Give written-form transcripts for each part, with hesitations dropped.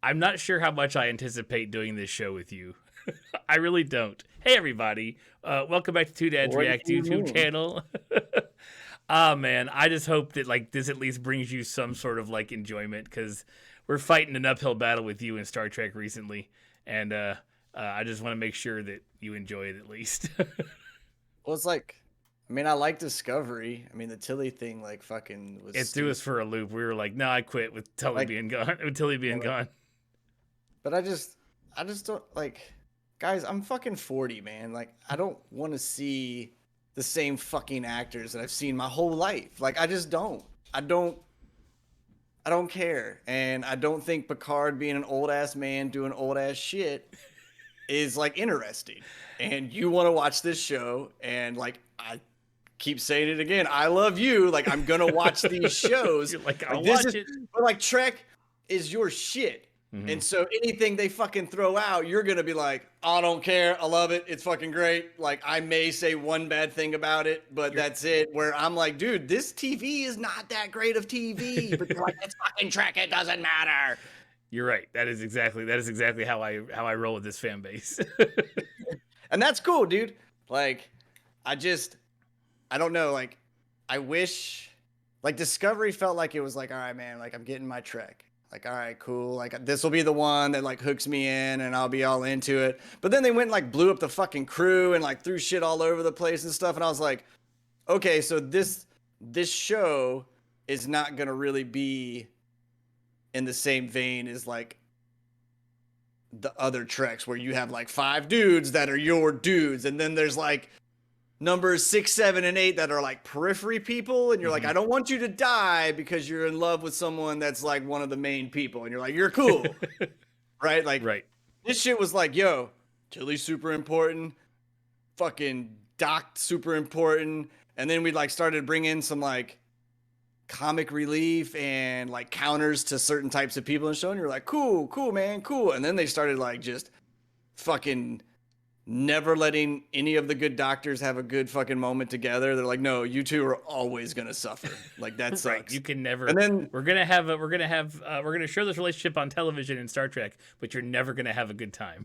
I'm not sure how much I anticipate doing this show with you. I really don't. Hey, everybody. Welcome back to Two Dads What do React you YouTube mean? channel. Ah, man. I just hope that like this at least brings you some sort of like enjoyment, because we're fighting an uphill battle with you in Star Trek recently. And I just want to make sure that you enjoy it at least. Well, it's like, I mean, I like Discovery. I mean, the Tilly thing, like, fucking was It threw us stupid. for a loop. We were like, no, I quit with Tully Like, being gone. With Tilly being gone. but I just don't like, guys. I'm fucking 40, man. Like, I don't want to see the same fucking actors that I've seen my whole life. Like, I just don't. I don't care, and I don't think Picard being an old ass man doing old ass shit is like interesting. And you want to watch this show, and like I keep saying it again, I love you. Like I'm gonna watch these shows. You're like, I'll Like this watch is, it. but like Trek is your shit. Mm-hmm. And so anything they fucking throw out, you're gonna be like, I don't care. I love it. It's fucking great. Like I may say one bad thing about it, but that's it. Where I'm like, dude, this TV is not that great of TV. But you're like, it's fucking Trek. It doesn't matter. You're right. That is exactly how I roll with this fan base. And that's cool, dude. Like, I don't know. Like, I wish, like, Discovery felt like it was like, all right, man, like, I'm getting my Trek. Like, all right, cool. Like, this will be the one that, like, hooks me in and I'll be all into it. But then they went and, like, blew up the fucking crew and, like, threw shit all over the place and stuff. And I was like, okay, so this show is not going to really be in the same vein as, like, the other Treks where you have like 5 dudes that are your dudes, and then there's like numbers 6, 7, and 8 that are like periphery people, and you're like, I don't want you to die because you're in love with someone that's like one of the main people, and you're like, you're cool. Right? Like, right. This shit was like, yo, Tilly's super important, fucking Doc super important, and then we like started bringing in some like comic relief and like counters to certain types of people in the show, and you're like, cool, man, cool. And then they started like just fucking never letting any of the good doctors have a good fucking moment together. They're like, no, you two are always gonna suffer. Like that sucks. Right. You can never. And then we're gonna show this relationship on television in Star Trek, but you're never gonna have a good time.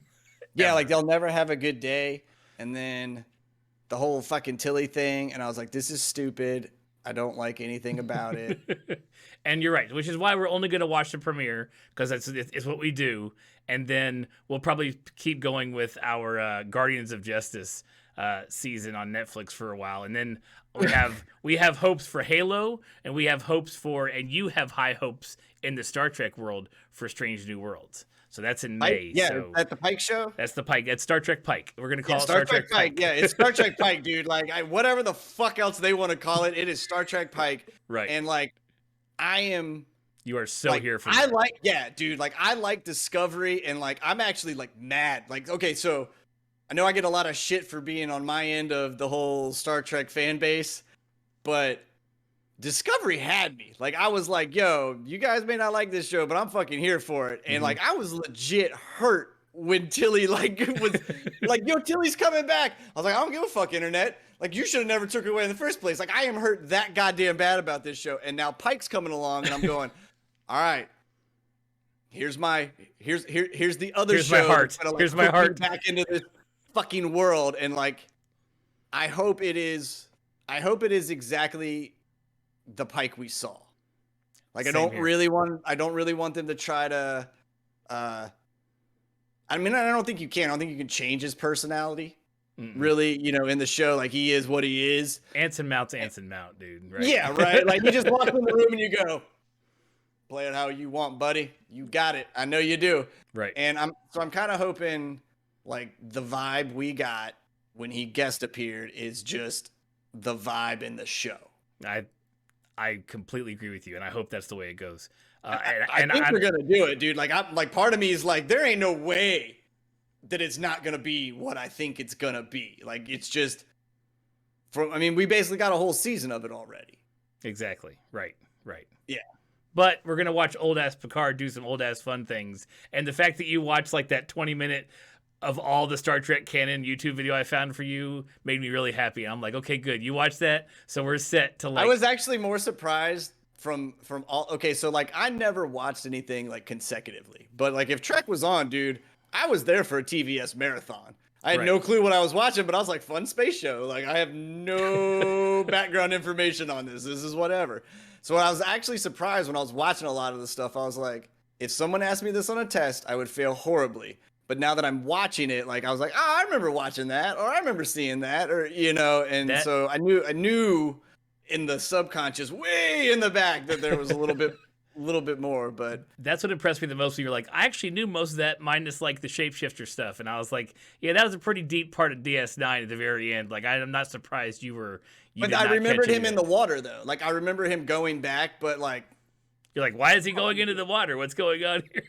yeah, Ever. like they'll never have a good day. And then the whole fucking Tilly thing, and I was like, this is stupid. I don't like anything about it. And you're right, which is why we're only going to watch the premiere, because it's what we do. And then we'll probably keep going with our Guardians of Justice season on Netflix for a while. And then we have hopes for Halo, and we have hopes for, and you have high hopes in the Star Trek world for Strange New Worlds. So that's in May. Yeah, so is that the Pike show? That's the Pike. That's Star Trek Pike. We're gonna call it Star Trek Pike. Yeah, it's Star Trek Pike, dude. Like, whatever the fuck else they want to call it, it is Star Trek Pike. Right. And like, I am. You are so like, here for I that. like, yeah, dude. Like, I like Discovery, and like, I'm actually like mad. Like, okay, so I know I get a lot of shit for being on my end of the whole Star Trek fan base, but Discovery had me. Like, I was like, yo, you guys may not like this show, but I'm fucking here for it. And like, I was legit hurt when Tilly like was like, yo, Tilly's coming back. I was like, I don't give a fuck, internet. Like, you should have never took her away in the first place. Like, I am hurt that goddamn bad about this show. And now Pike's coming along, and I'm going, all right, here's the other Here's show. my heart. Gonna, like, here's my heart. Back into this fucking world. And like, I hope it is exactly the Pike we saw. Like, I don't really want them to try to I mean, I don't think you can. I don't think you can change his personality. Really, you know, in the show, like, he is what he is. Anson Mount's Anson Mount, dude. Right? Yeah, right. Like, you just walk in the room and you go, play it how you want, buddy. You got it. I know you do. Right. And I'm kind of hoping like the vibe we got when he guest appeared is just the vibe in the show. I completely agree with you, and I hope that's the way it goes. I think we're gonna do it, dude. Like, I'm like, part of me is like, there ain't no way that it's not gonna be what I think it's gonna be. Like, it's just, I mean, we basically got a whole season of it already. Exactly. Right. Yeah. But we're gonna watch old ass Picard do some old ass fun things, and the fact that you watched like that 20-minute of all the Star Trek canon YouTube video I found for you made me really happy. I'm like, okay, good. You watched that, so we're set to like. I was actually more surprised from all. Okay, so like I never watched anything like consecutively, but like if Trek was on, dude, I was there for a TVS marathon. I had Right. no clue what I was watching, but I was like, fun space show. Like I have no background information on this. This is whatever. So I was actually surprised when I was watching a lot of the stuff. I was like, if someone asked me this on a test, I would fail horribly. But now that I'm watching it, like I was like, oh, I remember watching that, or I remember seeing that, or and That so I knew in the subconscious, way in the back, that there was a little bit more. But that's what impressed me the most. You're like, I actually knew most of that, minus like the shapeshifter stuff, and I was like, yeah, that was a pretty deep part of DS9 at the very end. Like, I'm not surprised you were. but I remembered him in the water though. Like I remember him going back, but like You're like, why is he going into the water? What's going on here?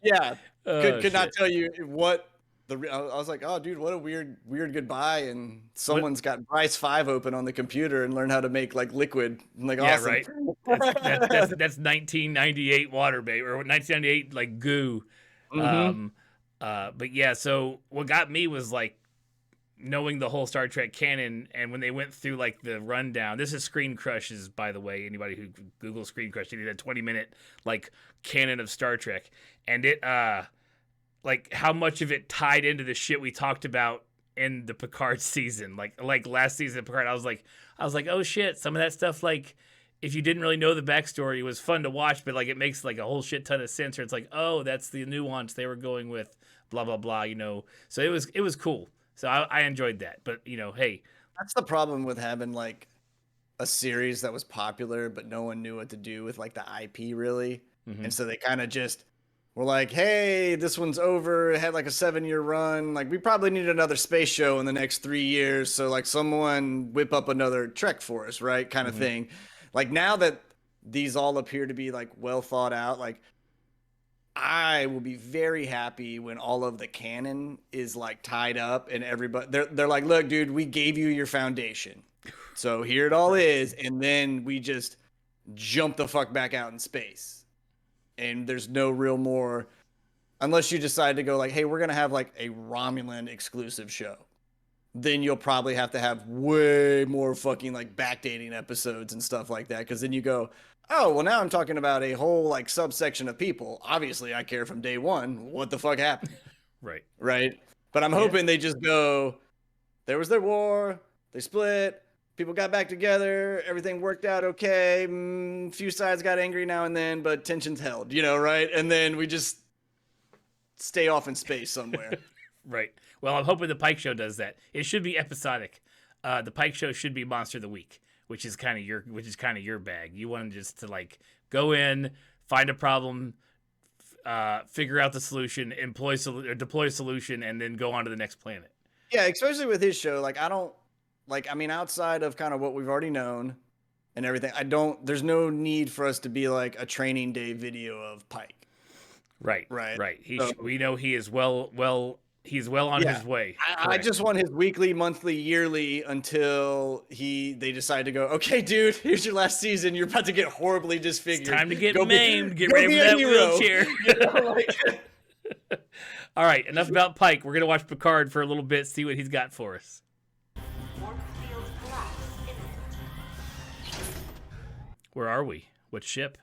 yeah, Oh, could not shit. tell you what I was like, oh, dude, what a weird goodbye. And someone's got Bryce 5 open on the computer and learned how to make like liquid. I'm like, Yeah, awesome. right. That's 1998 water bait or 1998 like goo. Mhm. But yeah, so what got me was like knowing the whole Star Trek canon, and when they went through like the rundown. This is Screen Crushes, by the way. Anybody who Google Screen Crush, they did a 20-minute like canon of Star Trek, and it like how much of it tied into the shit we talked about in the Picard season, like last season of Picard. I was like, oh shit, some of that stuff, like if you didn't really know the backstory, it was fun to watch, but like it makes like a whole shit ton of sense. Or it's like, oh, that's the nuance they were going with, blah blah blah, So it was cool. So I enjoyed that. But hey, That's the problem with having like a series that was popular, but no one knew what to do with like the IP really. mhm. And so they kind of just were like, hey, this one's over. It had like a 7-year run. Like we probably need another space show in the next 3 years. So like someone whip up another Trek for us, right? Kind of Mhm. thing. Like now that these all appear to be like well thought out, like I will be very happy when all of the canon is like tied up and everybody they're like, look, dude, we gave you your foundation. So here it all Right. is, and then we just jump the fuck back out in space. And there's no real more unless you decide to go like, hey, we're gonna have like a Romulan exclusive show. Then you'll probably have to have way more fucking like backdating episodes and stuff like that. Cause then you go, oh, well, now I'm talking about a whole like subsection of people. Obviously, I care from day one. What the fuck happened? Right. Right. But I'm Yeah. hoping they just go, there was their war, they split, people got back together, everything worked out okay. Few sides got angry now and then, but tensions held, right? And then we just stay off in space somewhere. Right. Well, I'm hoping the Pike Show does that. It should be episodic. The Pike Show should be Monster of the Week, which is kind of your bag. You want just to like go in, find a problem, figure out the solution, deploy a solution, and then go on to the next planet. Yeah, especially with his show. Like, I don't, like, I mean, outside of kind of what we've already known and everything, there's no need for us to be like a training day video of Pike. Right. Right. Right. So, We know he is he's well on yeah, his way. I just want his weekly, monthly, yearly until they decide to go, okay, dude, here's your last season. You're about to get horribly disfigured. It's time to get Go maimed. Get go ready be for a that hero. wheelchair. Like, All right, enough about Pike. We're gonna watch Picard for a little bit, see what he's got for us. Warp field collapse imminent. Where are we? What ship?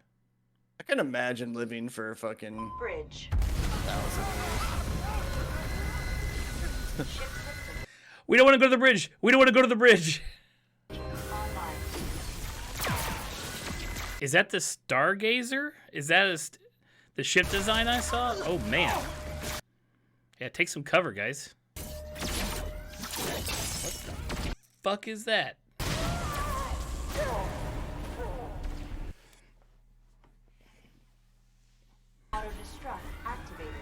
I can imagine living for fucking Bridge. 1,000 years. Ship system We don't want to go to the bridge. We don't want to go to the bridge. online. Is that the Stargazer? Is that the ship design I saw? Oh man. Yeah, take some cover, guys. What the fuck is that? Auto destruct activated.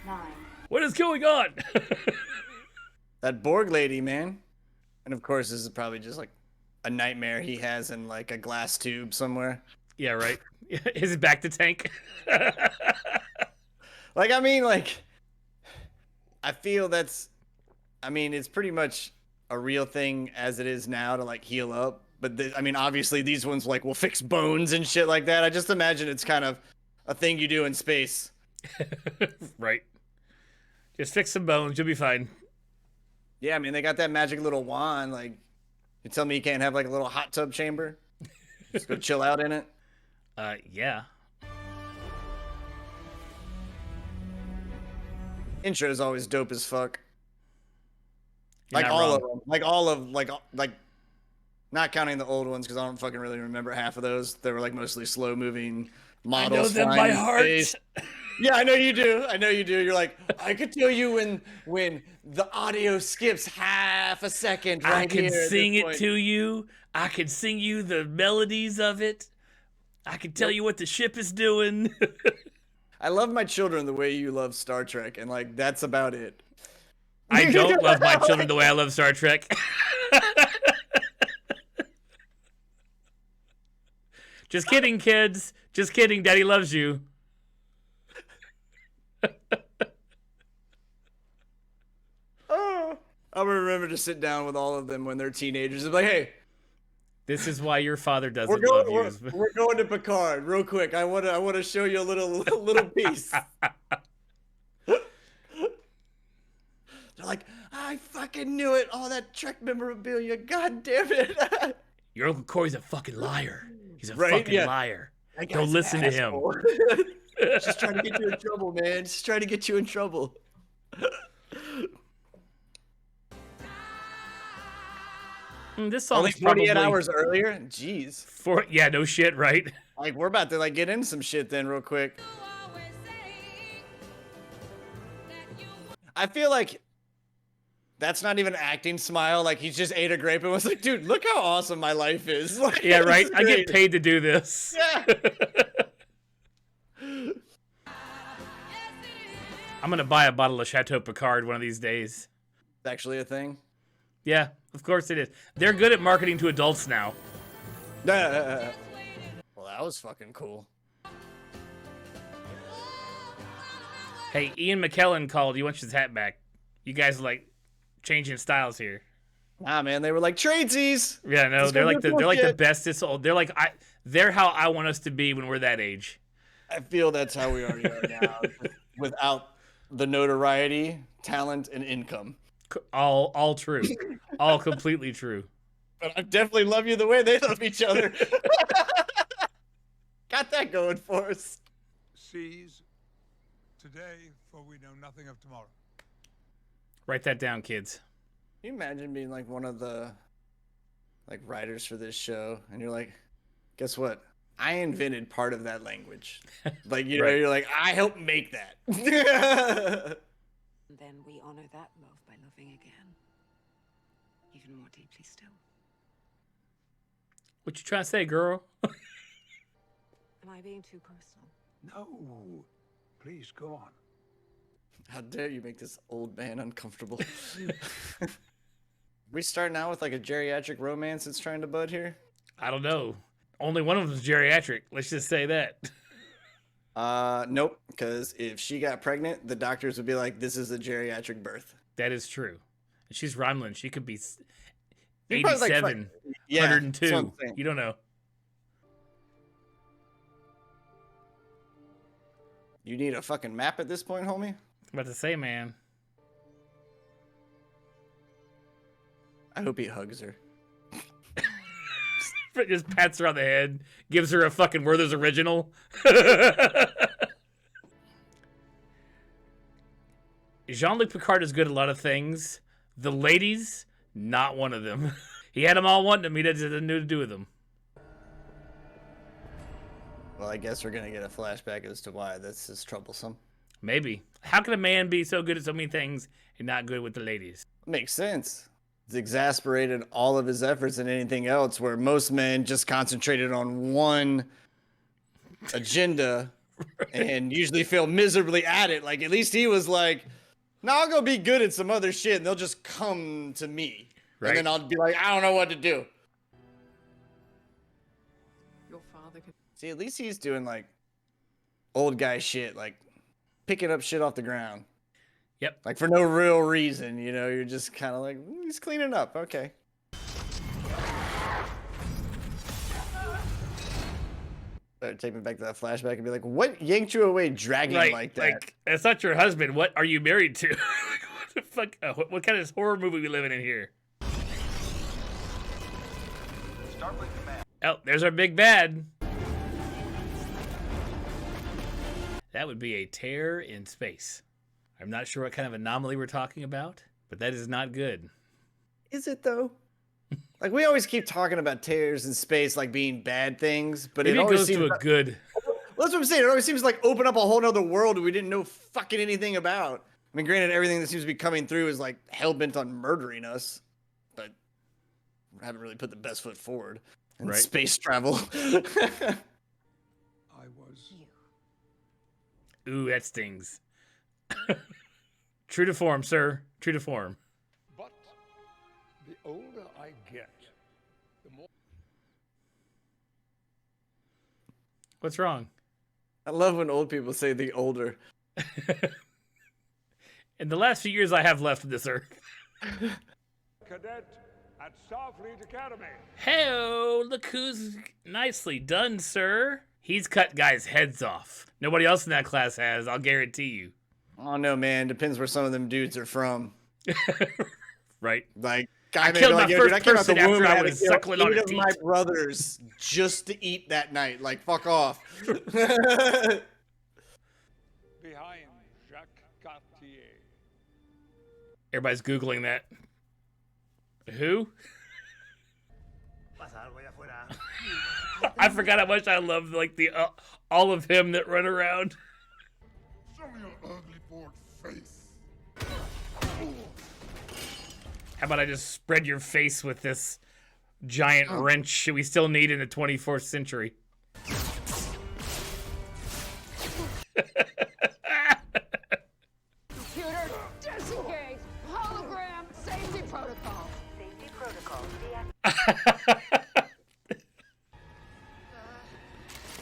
9. What is going on? That Borg lady, man. And of course, this is probably just like a nightmare he has in like a glass tube somewhere. Yeah, right. Is it back to tank? Like, I mean, like, I feel it's pretty much a real thing as it is now to like heal up. But I mean, obviously, these ones like will fix bones and shit like that. I just imagine it's kind of a thing you do in space. Right. Just fix some bones. You'll be fine. Yeah, I mean, they got that magic little wand. Like, you tell me you can't have like a little hot tub chamber? Just go chill out in it. Yeah. Intro is always dope as fuck. You're Like not all wrong. of them. Like not counting the old ones because I don't fucking really remember half of those. They were like mostly slow moving models. flying in space. Yeah, I know you do. I know you do. You're like, I could tell you when the audio skips half a second right I can here at sing this it point. to you. I can sing you the melodies of it. I can tell you what the ship is doing. I love my children the way you love Star Trek, and like that's about it. I don't love my children the way I love Star Trek. Just kidding, kids. Just kidding. Daddy loves you. Oh, I'm gonna remember to sit down with all of them when they're teenagers and be like, hey, This is why your father doesn't we're love going, you. we're going to Picard real quick. I wanna show you a little piece. They're like, I fucking knew it. All that Trek memorabilia. God damn it. Your Uncle Corey's a fucking liar. He's a Right? fucking Yeah. liar. That Don't guy's listen an to him. asshole. Just trying to get you in trouble, man. Just trying to get you in trouble. This Only song's 48 probably hours earlier? Jeez. Yeah, no shit, right? Like, we're about to, like, get into some shit then real quick. I feel like that's not even an acting smile. Like, he's just ate a grape and was like, dude, look how awesome my life is. Like, Yeah, right. it's I get great. paid to do this. Yeah. I'm gonna buy a bottle of Chateau Picard one of these days. It's actually a thing. Yeah, of course it is. They're good at marketing to adults now. Well, that was fucking cool. Hey, Ian McKellen called. He wants his hat back. You guys are like changing styles here. Nah, man, they were like tradesies. Yeah, no, Let's they're go like do they're like the bullshit. bestest old. They're how I want us to be when we're that age. I feel that's how we already are now, without the notoriety, talent, and income. All true. All completely true. But I definitely love you the way they love each other. Got that going for us. Seize today, for we know nothing of tomorrow. Write that down, kids. Can you imagine being like one of the like writers for this show, and you're like, guess what? I invented part of that language. Like, you know, Right. you're like, I helped make that. And then we honor that love by loving again. Even more deeply still. What you trying to say, girl? Am I being too personal? No, please go on. How dare you make this old man uncomfortable? We starting out with like a geriatric romance that's trying to bud here? I don't know. Only one of them is geriatric. Let's just say that. Nope. Because if she got pregnant, the doctors would be like, "This is a geriatric birth." That is true. She's Rhineland. She could be She's probably, like, 87, Yeah, that's what 102. I'm saying. You don't know. You need a fucking map at this point, homie. I'm about to say, man. I hope he hugs her. Just pats her on the head, gives her a fucking Werther's original. Jean-Luc Picard is good at a lot of things. The ladies, not one of them. He had them all wanting him. He doesn't know what to do with them. Well, I guess we're gonna get a flashback as to why this is troublesome. Maybe. How can a man be so good at so many things and not good with the ladies? Makes sense. It's exasperated all of his efforts and anything else, where most men just concentrated on one agenda and usually fail miserably at it. Like, at least he was like, no, I'll go be good at some other shit and they'll just come to me. Right. And then I'll be like, I don't know what to do. Your father could. See, at least he's doing like old guy shit, like picking up shit off the ground. Yep. Like for no real reason, you know, you're just kind of like, he's cleaning up. Okay. Better take me back to that flashback and be like, what yanked you away dragging like that? Like, that's not your husband. What are you married to? Like, what the fuck? What kind of horror movie we living in here? Starfleet Command. Oh, there's our big bad. That would be a tear in space. I'm not sure what kind of anomaly we're talking about, but that is not good. Is it though? Like we always keep talking about tears in space like being bad things, but Maybe it it always goes seems to a good. well, that's what I'm saying. It always seems like open up a whole nother world we didn't know fucking anything about. I mean, granted, everything that seems to be coming through is like hell bent on murdering us, but we haven't really put the best foot forward in Right. space travel. I was Ooh, that stings. True to form, sir. True to form. but the older I get, the more What's wrong? I love when old people say the older. In the last few years I have left this earth. cadet at Starfleet Academy. Hey-o, look who's nicely done, sir. He's cut guys' heads off. Nobody else in that class has, I'll guarantee you. Oh no, man! Depends where some of them dudes are from. Right? Like, I may killed be my like, "Yo, first dude, I came out the person womb after and I had to was kill suckling on 8 a of my teat." brothers just to eat that night. Like, fuck off." Behind Jacques Cartier. Everybody's Googling that. Who? I forgot how much I love like the all of him that run around. Show me your ugly forked face. How about I just spread your face with this giant wrench we still need in the 24th century? Computer, disengage. Hologram, safety protocol. Safety protocol deactivated.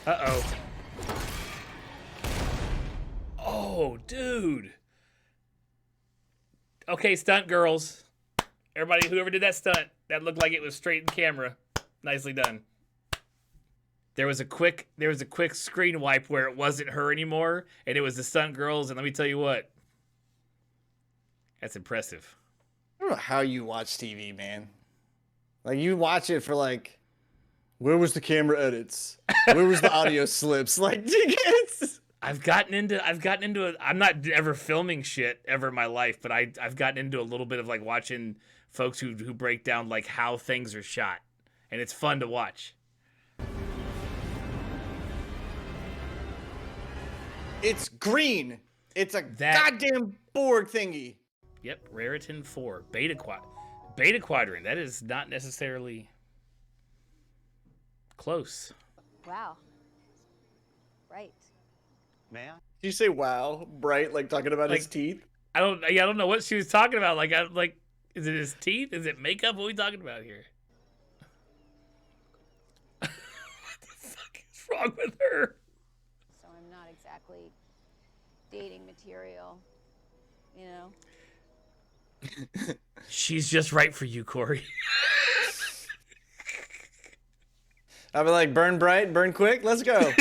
Uh-oh. Oh, dude. Okay, stunt girls. Everybody, whoever did that stunt, that looked like it was straight in camera. Nicely done. There was a quick screen wipe where it wasn't her anymore, and it was the stunt girls, and let me tell you what. That's impressive. I don't know how you watch TV, man. Like, you watch it for like, where was the camera edits? Where was the audio slips? Like, it's... I've gotten into it. I'm not ever filming shit ever in my life, but I've gotten into a little bit of like watching folks who break down like how things are shot, and it's fun to watch. It's green. It's a goddamn Borg thingy. Yep, Raritan 4, Beta Quadrant. That is not necessarily close. Wow. Right. Did you say wow, bright, like talking about his Like- teeth? I don't know what she was talking about. Like, is it his teeth? Is it makeup? What are we talking about here? What the fuck is wrong with her? So I'm not exactly dating material, you know? She's just right for you, Corey. I'll be like, burn bright, burn quick, let's go.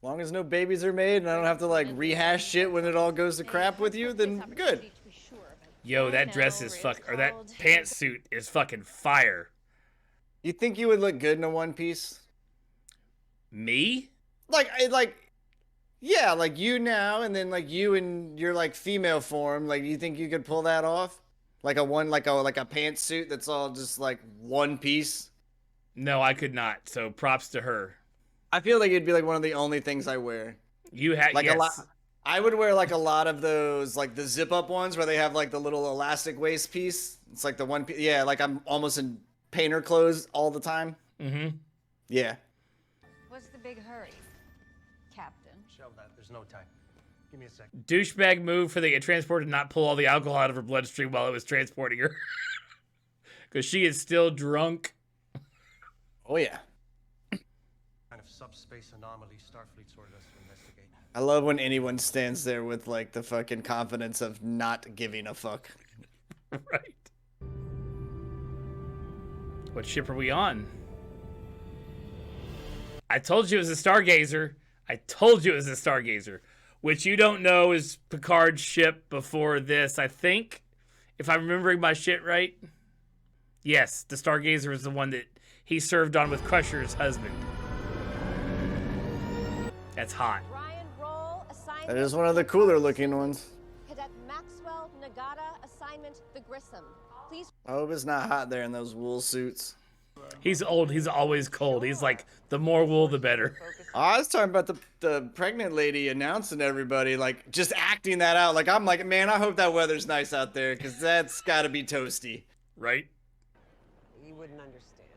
As long as no babies are made and I don't have to like rehash shit when it all goes to crap with you, then good. Yo, that dress is that pantsuit is fucking fire. You think you would look good in a one piece? Me? Yeah, like you now, and then like you in your like female form. Like, you think you could pull that off? Like a pantsuit that's all just like one piece. No, I could not. So props to her. I feel like it'd be like one of the only things I wear. You had Like yes. a lot. I would wear like a lot of those, like the zip up ones where they have like the little elastic waist piece. It's like the one piece. Yeah, like I'm almost in painter clothes all the time. Mm-hmm. Yeah. What's the big hurry, Captain? Shelve that. There's no time. Give me a second. Douchebag move for the transport to not pull all the alcohol out of her bloodstream while it was transporting her. Because she is still drunk. Oh yeah. Kind of subspace anomaly Starfleet's ordered us to investigate. I love when anyone stands there with like the fucking confidence of not giving a fuck. Right. What ship are we on? I told you it was a Stargazer. Which you don't know is Picard's ship before this, I think. If I'm remembering my shit right. Yes, the Stargazer is the one that he served on with Crusher's husband. That's hot. Ryan Roll, assignment. That is one of the cooler looking ones. Cadet Maxwell Nagata, assignment the Grissom. Please. I hope it's not hot there in those wool suits. He's old. He's always cold. He's like, the more wool, the better. I was talking about the pregnant lady announcing to everybody, like, just acting that out. Like, I'm like, man, I hope that weather's nice out there, because that's got to be toasty. Right? You wouldn't understand.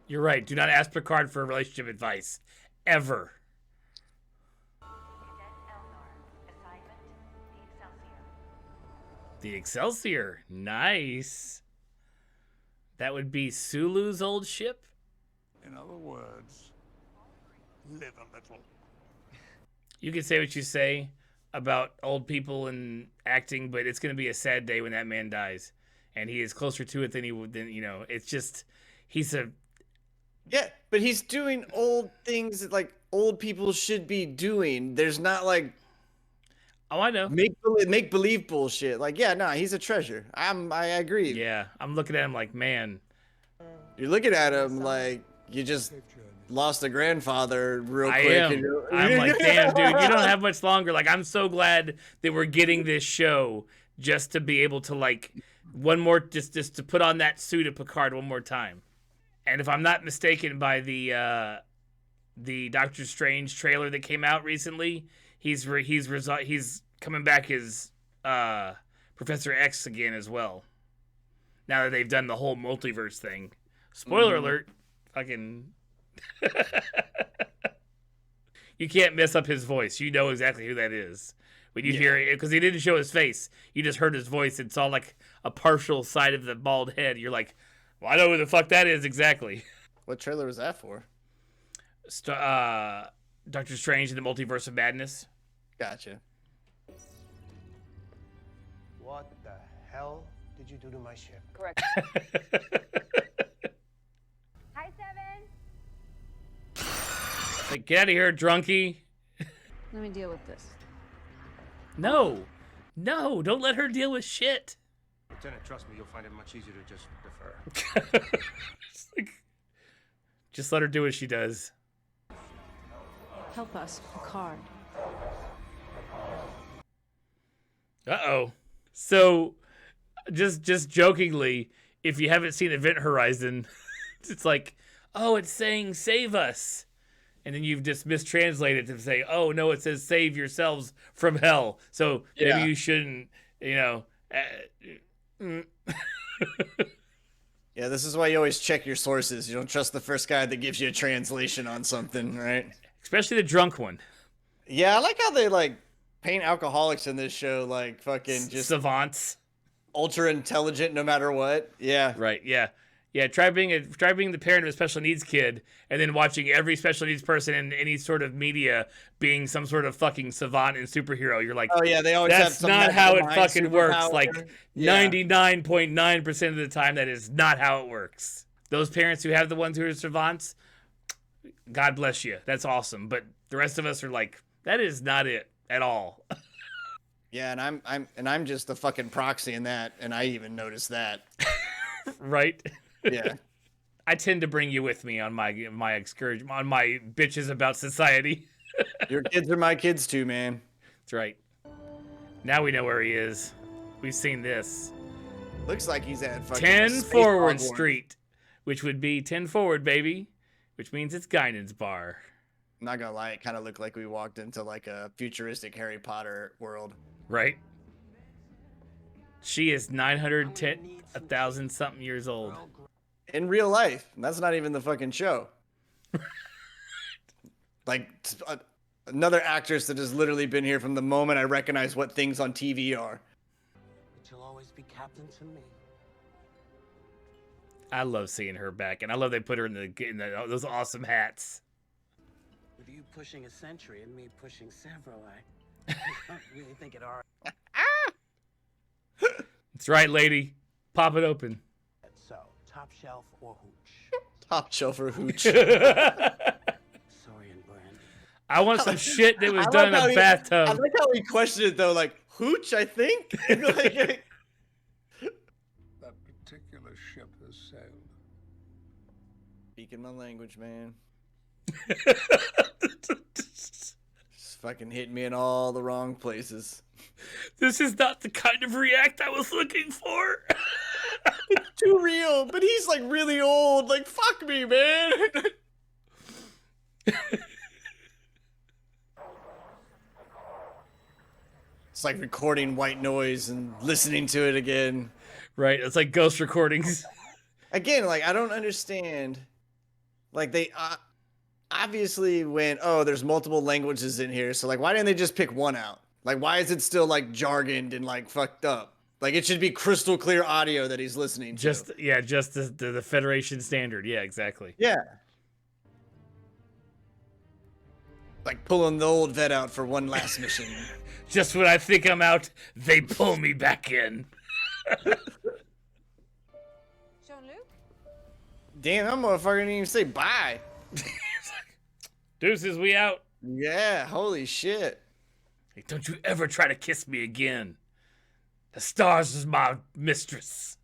You're right. Do not ask Picard for relationship advice. Ever. Cadet Elnor, assignment the Excelsior. The Excelsior. Nice. That would be Sulu's old ship? In other words, live a little. You can say what you say about old people and acting, but it's going to be a sad day when that man dies. And he is closer to it than he would, it's just, he's a... Yeah, but he's doing old things that, like, old people should be doing. There's not, like... Oh, I know. Make believe bullshit. Like, yeah, nah, he's a treasure. I agree. Yeah, I'm looking at him like, man. You're looking at him like you just lost a grandfather real quick. I am. I'm like, damn, dude, you don't have much longer. Like, I'm so glad that we're getting this show just to be able to, like, one more, just to put on that suit of Picard one more time. And if I'm not mistaken by the Doctor Strange trailer that came out recently, he's coming back as Professor X again as well. Now that they've done the whole multiverse thing. Spoiler alert, fucking you can't mess up his voice. You know exactly who that is when you hear it, because he didn't show his face. You just heard his voice and saw like a partial side of the bald head. You're like, well, I know who the fuck that is exactly. What trailer was that for? Doctor Strange and the Multiverse of Madness. Gotcha. What the hell did you do to my ship? Correct. Hi, Seven. Like, get out of here, drunkie. Let me deal with this. No, don't let her deal with shit. Lieutenant, trust me, you'll find it much easier to just defer. It's like, just let her do what she does. Help us, Picard. Uh-oh. So, just jokingly, if you haven't seen Event Horizon, it's like, oh, it's saying save us. And then you've just mistranslated to say, oh, no, it says save yourselves from hell. So maybe you shouldn't, Yeah, this is why you always check your sources. You don't trust the first guy that gives you a translation on something, right? Especially the drunk one. Yeah, I like how they, like, paint alcoholics in this show like fucking just savants. Ultra intelligent no matter what. Yeah. Right, yeah. Yeah, try being the parent of a special needs kid and then watching every special needs person in any sort of media being some sort of fucking savant and superhero. You're like, oh yeah, they always have that's some not how it magical mind fucking works. superpower. Like 99.9% of the time, that is not how it works. Those parents who have the ones who are savants, God bless you. That's awesome. But the rest of us are like, that is not it at all. Yeah, and I'm just the fucking proxy in that, and I even noticed that. Right? Yeah. I tend to bring you with me on my excursion, on my bitches about society. Your kids are my kids too, man. That's right. Now we know where he is. We've seen this. Looks like he's at fucking 10 Space Forward Hogwarts. Street, which would be 10 Forward, baby, which means it's Guinan's bar. I'm not gonna lie, it kind of looked like we walked into like a futuristic Harry Potter world. Right? She is 910, 1,000 something years old. In real life. And that's not even the fucking show. Like, another actress that has literally been here from the moment I recognize what things on TV are. But you'll always be captain to me. I love seeing her back, and I love they put her in those awesome hats. With you pushing a century and me pushing several, I don't really think it all right. That's right, lady. Pop it open. So, top shelf or hooch? Top shelf or hooch. Sorry and brandy. I want some shit that was I done like how in a bathtub. I like how he questioned it though, like, hooch, I think? Like, That particular ship has sailed. speaking my language, man. fucking hit me in all the wrong places. This is not the kind of react I was looking for. Too real, but he's like really old. Like, fuck me, man. It's like recording white noise and listening to it again. Right, it's like ghost recordings. Again, like, I don't understand. Like, they obviously went, oh, there's multiple languages in here. So, like, why didn't they just pick one out? Like, why is it still, like, jargoned and, like, fucked up? Like, it should be crystal clear audio that he's listening to. Just the Federation standard. Yeah, exactly. Yeah. Like, pulling the old vet out for one last mission. Just when I think I'm out, they pull me back in. Jean-Luc? Damn, that motherfucker didn't even say bye. Deuces, we out. Yeah, holy shit. Hey, don't you ever try to kiss me again. The stars is my mistress.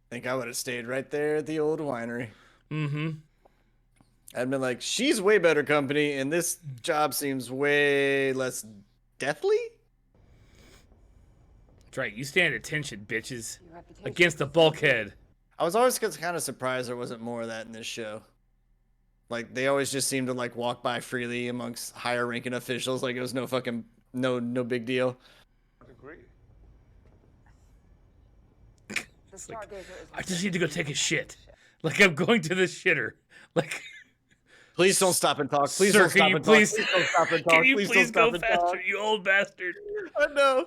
Think I would have stayed right there at the old winery. Mm-hmm. I'd been like, she's way better company, and this job seems way less deathly? That's right, you stand attention, bitches. Your reputation. Against the bulkhead. I was always kind of surprised there wasn't more of that in this show. Like, they always just seemed to, like, walk by freely amongst higher-ranking officials. Like, it was no fucking, no big deal. I agree. The Stargazer is I just need to go take a shit. Like, I'm going to the shitter. Like... Please don't stop and talk. Please Sir, don't can stop you and please- talk. Please don't stop and talk. Can you Please please don't go stop and talk. faster, you old bastard? I know.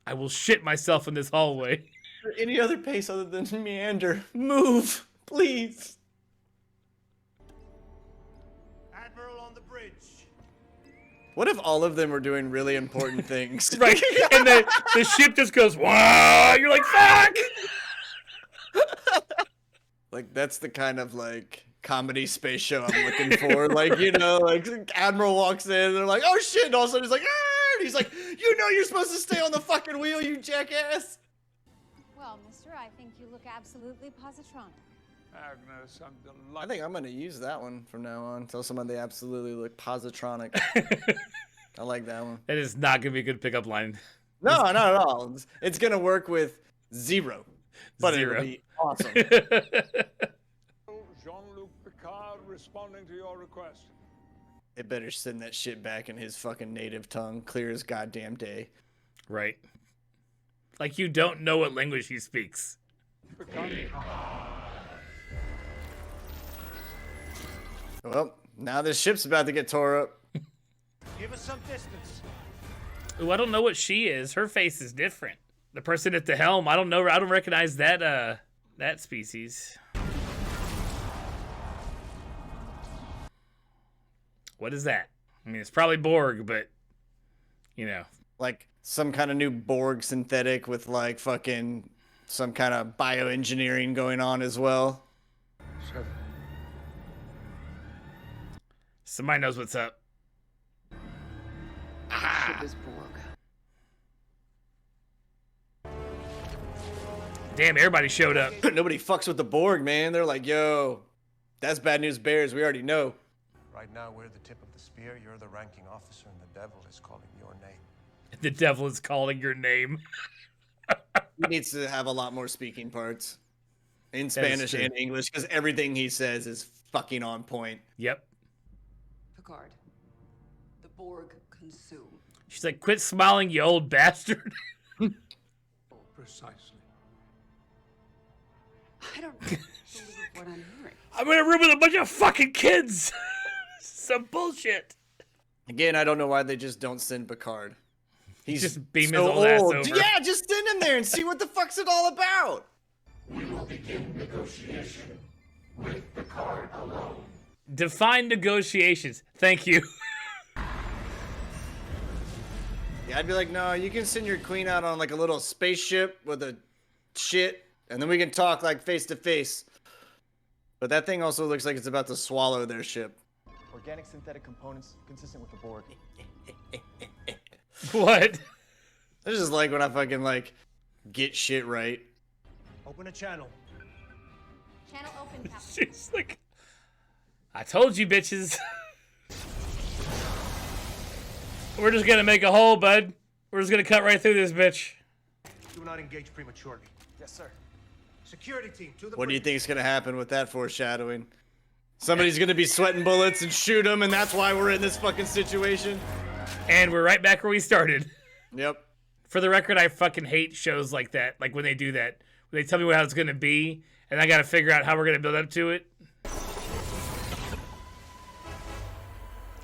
I will shit myself in this hallway. For any other pace other than meander. Move, please. Admiral on the bridge. What if all of them were doing really important things? Right, and the ship just goes, wow, you're like, fuck! Like, that's the kind of, like, comedy space show I'm looking for. Like, you know, like, Admiral walks in, and they're like, oh shit, and all of a sudden he's like, ah! And he's like, you know you're supposed to stay on the fucking wheel, you jackass! Well, mister, I think you look absolutely positronic. Agnes, I'm I delighted. think I'm gonna use that one from now on. Tell someone they absolutely look positronic. I like that one. That is not going to be a good pickup line. No, not at all. It's gonna work with zero. But Zero. it'll be awesome. Jean-Luc Picard responding to your request. It better send that shit back in his fucking native tongue, clear as goddamn day. Right. Like you don't know what language he speaks. Picard. Well, now this ship's about to get tore up. Give us some distance. Ooh, I don't know what she is. Her face is different. The person at the helm, I don't know. I don't recognize that that species. What is that? I mean, it's probably Borg, but you know. Like some kind of new Borg synthetic with like fucking some kind of bioengineering going on as well. Somebody knows what's up. ship is Borg. Damn, everybody showed up. Nobody fucks with the Borg, man. They're like, yo, that's bad news bears. We already know. Right now, we're the tip of the spear. You're the ranking officer, and the devil is calling your name. The devil is calling your name. He needs to have a lot more speaking parts in is Spanish true. and English because everything he says is fucking on point. Yep. Picard. The Borg consume. She's like, quit smiling, you old bastard. Precisely. I don't believe what I'm hearing. I'm in a room with a bunch of fucking kids. Some bullshit. Again, I don't know why they just don't send Picard. He's Just beam his so old ass old. over. Yeah, just send him there and see what the fuck's it all about. Define negotiations. Thank you. Yeah, I'd be like, no, you can send your queen out on like a little spaceship with a shit, and then we can talk like face to face. But that thing also looks like it's about to swallow their ship. Organic synthetic components consistent with the Borg. What? I just like when I fucking like get shit right. Open a channel. Channel open, Captain. She's like, I told you, bitches. We're just gonna make a hole, bud. We're just gonna cut right through this bitch. Do not engage prematurely. Yes, sir. Security team, to the What do you bridge. think is gonna happen with that foreshadowing? Somebody's gonna be sweating bullets and shoot them, and that's why we're in this fucking situation. And we're right back where we started. Yep. For the record, I fucking hate shows like that. Like when they do that. When they tell me how it's gonna be, and I gotta figure out how we're gonna build up to it.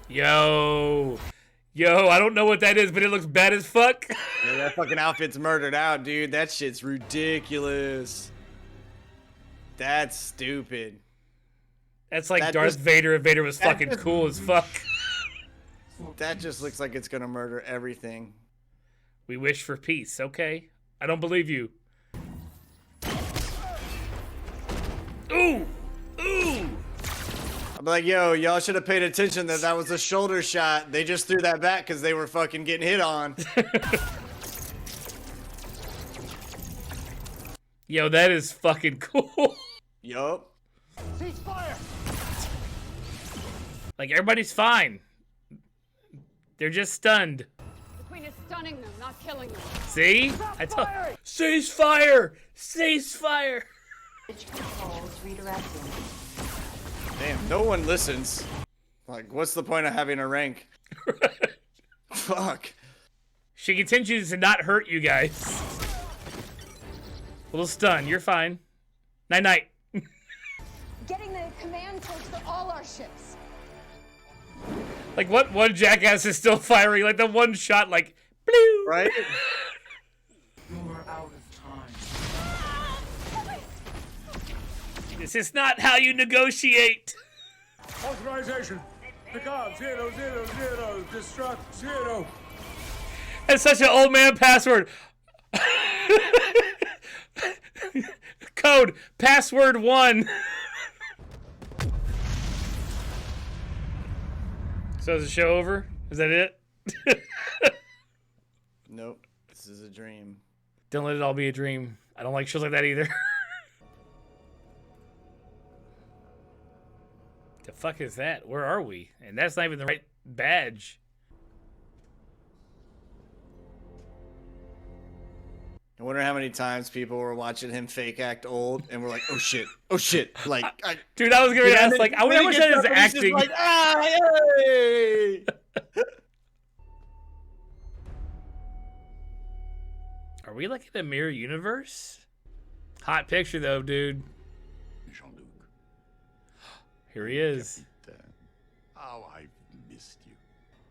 Yo, I don't know what that is, but it looks bad as fuck. Yeah, that fucking outfit's murdered out, dude. That shit's ridiculous. That's stupid. That's like That Darth just- Vader if Vader was that fucking just- cool as fuck. That just looks like it's gonna murder everything. We wish for peace, okay? I don't believe you. Ooh! Ooh! I'm like, yo, y'all should have paid attention that was a shoulder shot. They just threw that back because they were fucking getting hit on. Yo, that is fucking cool. Yup. Ceasefire! Like, everybody's fine. They're just stunned. The Queen is stunning them, not killing them. See? I told. Cease fire! Cease fire! Bridge controls redirecting. Damn, no one listens. Like, what's the point of having a rank? Fuck. She continues to not hurt you guys. Little stun, you're fine. Night night. Getting the command codes for all our ships. Like, what one jackass is still firing? Like, the one shot, like, blue. Right? You're out of time. This is not how you negotiate. Authorization. Picard 000. Destruct 0. That's such an old man password. Code password 1. So is the show over? Is that it? Nope. This is a dream. Don't let it all be a dream. I don't like shows like that either. The fuck is that? Where are we? And that's not even the right badge. I wonder how many times people were watching him fake act old and we're like, oh shit, oh shit. Like, Dude, I was gonna Yeah, ask, then- like, I wonder then how he much that gets is up and he's just acting. like, ah, yay! Are we like in a mirror universe? Hot picture though, dude. Jean-Luc. Here he is. How I've missed you.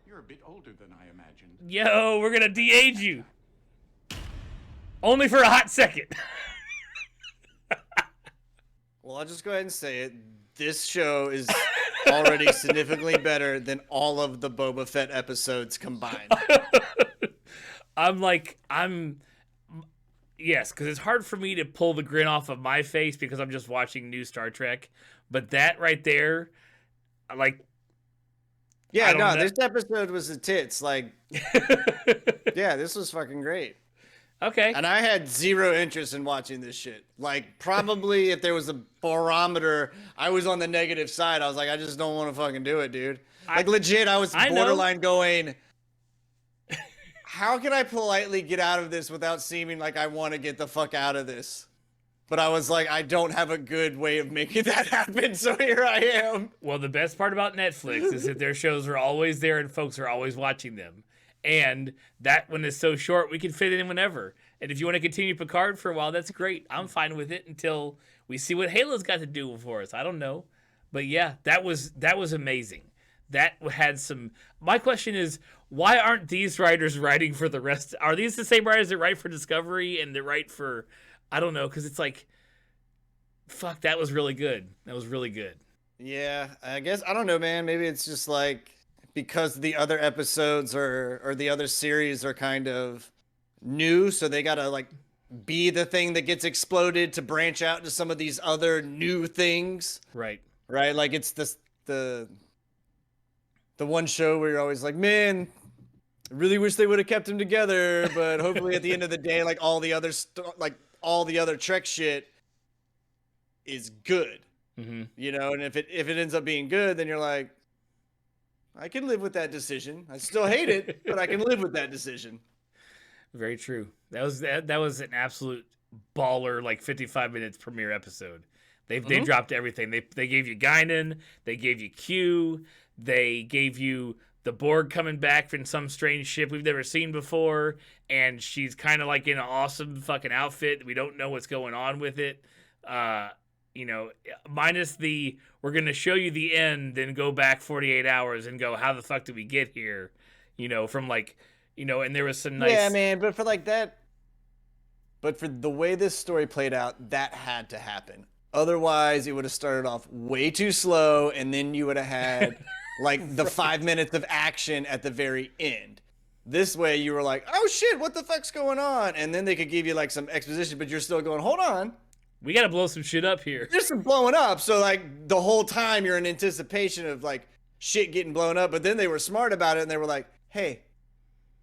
You're a bit older than I imagined. Yo, we're gonna de-age you. Only for a hot second. Well, I'll just go ahead and say it. This show is already significantly better than all of the Boba Fett episodes combined. Yes, because it's hard for me to pull the grin off of my face because I'm just watching new Star Trek. But that right there, like, Yeah, I don't no, know. this episode was the tits. Like, yeah, this was fucking great. Okay. And I had zero interest in watching this shit. Like, probably if there was a barometer, I was on the negative side. I was like, I just don't want to fucking do it, dude. Like, legit, I was I know. borderline going, how can I politely get out of this without seeming like I want to get the fuck out of this? But I was like, I don't have a good way of making that happen, so here I am. Well, the best part about Netflix is that their shows are always there and folks are always watching them. And that one is so short, we can fit it in whenever. And if you want to continue Picard for a while, that's great. I'm fine with it until we see what Halo's got to do for us. I don't know. But yeah, that was amazing. That had some... My question is, why aren't these writers writing for the rest? Are these the same writers that write for Discovery and that write for... I don't know, because it's like... Fuck, that was really good. That was really good. Yeah, I guess, I don't know, man. Maybe it's just like, because the other episodes or the other series are kind of new, so they gotta like be the thing that gets exploded to branch out to some of these other new things. Right. Right? Like it's the one show where you're always like, man, I really wish they would have kept them together, but hopefully at the end of the day, like all the other Trek shit is good. Mm-hmm. You know, and if it ends up being good, then you're like, I can live with that decision. I still hate it, but I can live with that decision. Very true. That was an absolute baller, like 55 minutes premiere episode. They dropped everything. They gave you Guinan, they gave you Q, they gave you the Borg coming back from some strange ship we've never seen before, and she's kind of like in an awesome fucking outfit. We don't know what's going on with it. Minus the we're gonna show you the end, then go back 48 hours and go, how the fuck did we get here? From like, and there was some nice. Yeah, man, but for like that, but for the way this story played out, that had to happen. Otherwise, it would have started off way too slow, and then you would have had like the 5 minutes of action at the very end. This way, you were like, oh shit, what the fuck's going on? And then they could give you like some exposition, but you're still going, hold on. We got to blow some shit up here. There's some blowing up. So like the whole time you're in anticipation of like shit getting blown up, but then they were smart about it and they were like, hey,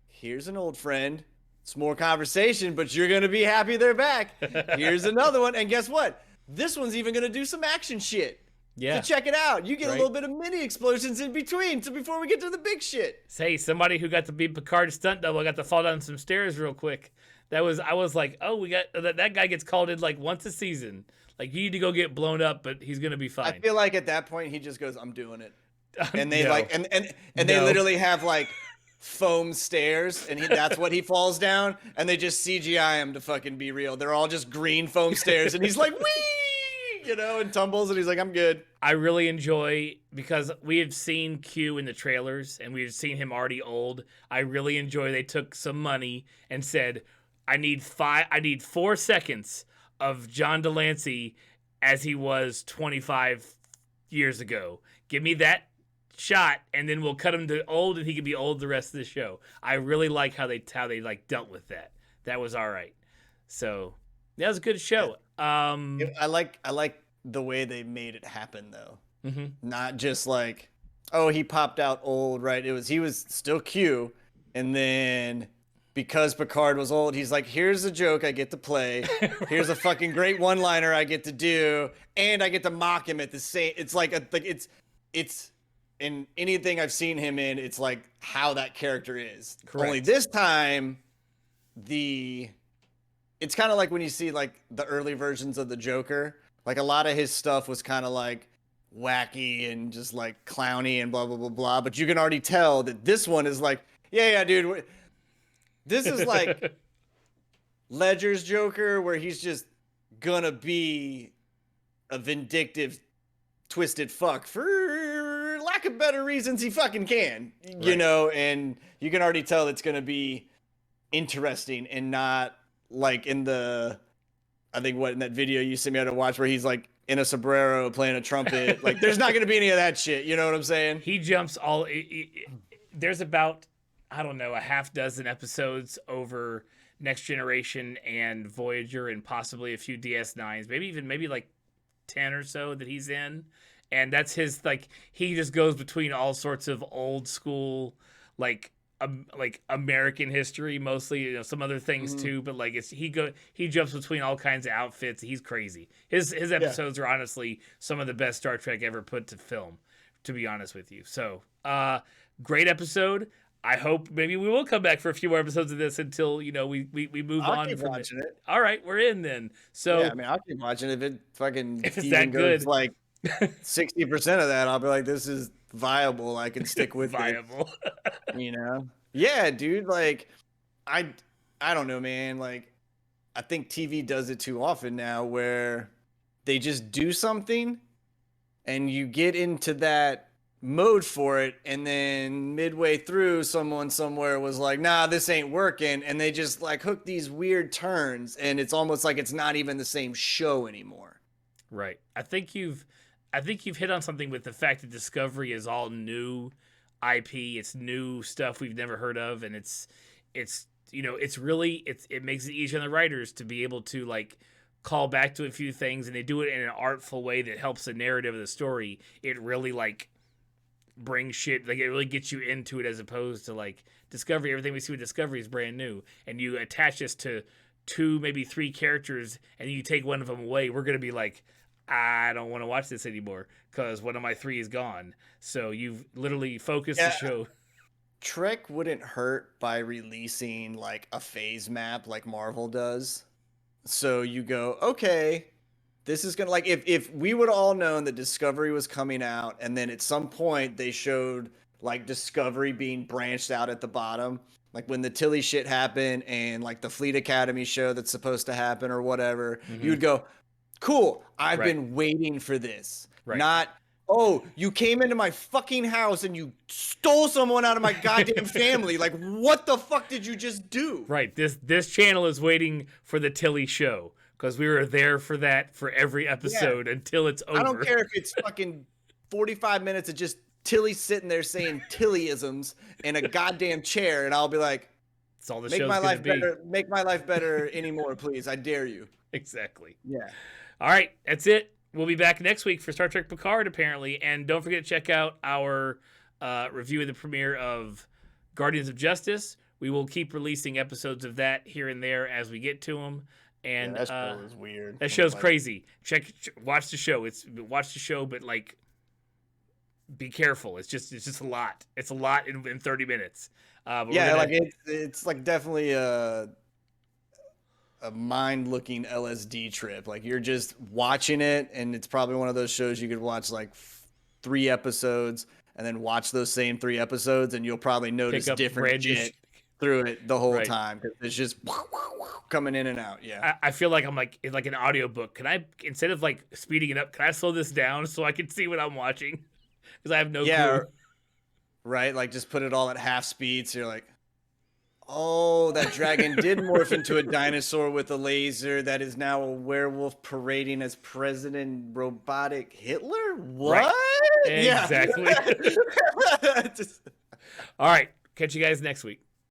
here's an old friend. It's more conversation, but you're going to be happy they're back. Here's another one. And guess what? This one's even going to do some action shit. Yeah. So check it out. You get a little bit of mini explosions in between. So before we get to the big shit. Hey, somebody who got to be Picard's stunt double got to fall down some stairs real quick. I was like, oh, we got that guy gets called in like once a season. Like, you need to go get blown up, but he's gonna be fine. I feel like at that point he just goes, I'm doing it. And they they literally have like foam stairs, and that's what he falls down, and they just CGI him to fucking be real. They're all just green foam stairs, and he's like, wee, and tumbles, and he's like, I'm good. I really enjoy, because we have seen Q in the trailers, and we've seen him already old. I really enjoy they took some money and said, I need 4 seconds of John Delancey as he was 25 years ago. Give me that shot, and then we'll cut him to old, and he can be old the rest of the show. I really like how they like dealt with that. That was all right. So that was a good show. I like the way they made it happen though. Mm-hmm. Not just like, oh, he popped out old, right? He was still Q, and then because Picard was old, he's like, here's a joke I get to play. Here's a fucking great one-liner I get to do, and I get to mock him at the same. It's like it's in anything I've seen him in, it's like how that character is. Correct. Only this time, it's kind of like when you see like the early versions of the Joker. Like a lot of his stuff was kind of like wacky and just like clowny and blah blah blah blah. But you can already tell that this one is like, yeah, dude. This is like Ledger's Joker, where he's just gonna be a vindictive, twisted fuck for lack of better reasons he fucking can, and you can already tell it's gonna be interesting and not like in the, I think in that video you sent me out to watch where he's like in a sombrero playing a trumpet. Like there's not gonna be any of that shit. You know what I'm saying? He jumps there's about, I don't know, a half dozen episodes over Next Generation and Voyager and possibly a few DS9s, maybe like 10 or so that he's in. And that's his, like, he just goes between all sorts of old school, like American history mostly, some other things too, but like he jumps between all kinds of outfits. He's crazy. His episodes are honestly some of the best Star Trek ever put to film, to be honest with you. So, great episode. I hope maybe we will come back for a few more episodes of this until we move on. I'll keep from watching it. All right, we're in then. So yeah, I mean, I'll keep watching it. If it's that good, like 60% of that, I'll be like, this is viable. I can stick with viable. Yeah, dude. Like, I don't know, man. Like, I think TV does it too often now, where they just do something, and you get into that mode for it, and then midway through someone somewhere was like, nah, this ain't working, and they just like hook these weird turns, and it's almost like it's not even the same show anymore. Right. I think you've hit on something with the fact that Discovery is all new IP. It's new stuff we've never heard of, and it makes it easier on the writers to be able to like call back to a few things, and they do it in an artful way that helps the narrative of the story. It really like brings shit, like it really gets you into it, as opposed to like Discovery. Everything we see with Discovery is brand new, and you attach us to 2, maybe 3 characters, and you take one of them away. We're gonna be like, I don't want to watch this anymore because one of my 3 is gone. So you've literally focused the show. Trek wouldn't hurt by releasing like a phase map like Marvel does. So you go, okay, this is gonna like if we would all known that Discovery was coming out, and then at some point they showed like Discovery being branched out at the bottom, like when the Tilly shit happened and like the Fleet Academy show that's supposed to happen or whatever, you would go, cool, I've been waiting for this. Not, oh, you came into my fucking house and you stole someone out of my goddamn family. Like, what the fuck did you just do? Right. This channel is waiting for the Tilly show because we were there for that for every episode until it's over. I don't care if it's fucking 45 minutes of just Tilly sitting there saying Tillyisms in a goddamn chair, and I'll be like, it's all the make show's my gonna life be. better. Make my life better anymore, please. I dare you. Exactly. Yeah. All right, that's it. We'll be back next week for Star Trek Picard, apparently. And don't forget to check out our review of the premiere of Guardians of Justice. We will keep releasing episodes of that here and there as we get to them. And that show is weird. That show's crazy. Watch the show. Watch the show, but like, be careful. It's just a lot. It's a lot in 30 minutes. It's like definitely a mind-looking LSD trip. Like you're just watching it, and it's probably one of those shows you could watch like 3 episodes and then watch those same 3 episodes, and you'll probably notice different shit through it the whole time because it's just coming in and out. Yeah, I feel like I'm like it's like an audiobook. Can I, instead of like speeding it up, can I slow this down so I can see what I'm watching? Because I have no clue. Right, like just put it all at half speed, so you're like, oh, that dragon did morph into a dinosaur with a laser that is now a werewolf parading as President Robotic Hitler? What? Right. Exactly. Yeah. All right. Catch you guys next week.